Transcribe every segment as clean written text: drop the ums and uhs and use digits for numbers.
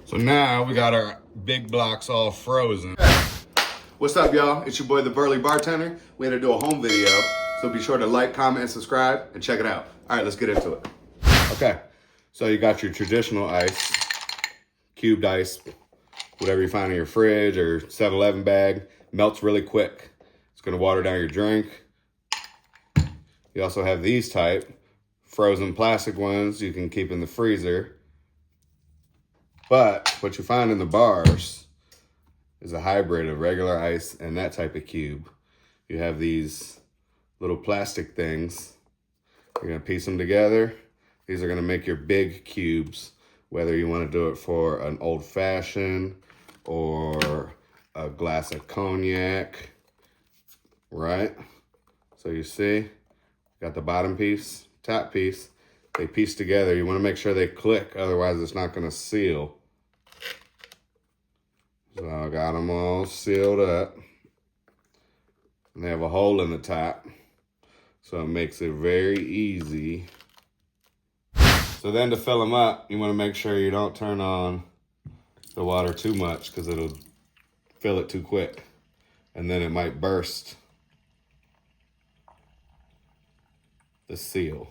So now we got our big blocks all frozen. What's up, y'all? It's your boy, the Burly Bartender. We had to do a home video, so be sure to like, comment, and subscribe, and check it out. All right, let's get into it. Okay, so you got your traditional ice, cubed ice, whatever you find in your fridge or 7-Eleven bag. Melts really quick. It's gonna water down your drink. You also have these type, frozen plastic ones you can keep in the freezer. But what you find in the bars is a hybrid of regular ice and that type of cube. You have these little plastic things. You're gonna piece them together. These are gonna make your big cubes, whether you wanna do it for an old fashioned or a glass of cognac, right? So you see, got the bottom piece, top piece. They piece together. You want to make sure they click, otherwise it's not going to seal. So I got them all sealed up. And they have a hole in the top, so it makes it very easy. So then to fill them up, you want to make sure you don't turn on the water too much because it'll fill it too quick. And then it might burst the seal.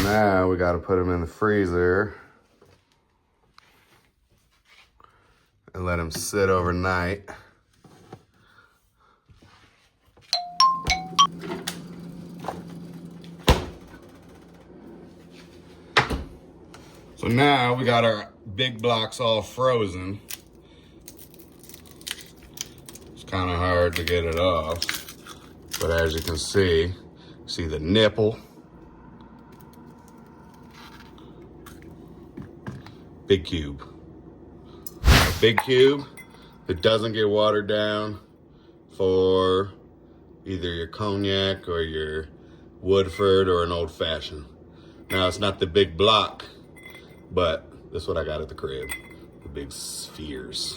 Now we got to put them in the freezer and let them sit overnight. So now we got our big blocks all frozen. It's kind of hard to get it off, but as you can see the nipple. Big cube. A big cube that doesn't get watered down for either your cognac or your Woodford or an old fashioned. Now it's not the big block, but that's what I got at the crib. The big spheres.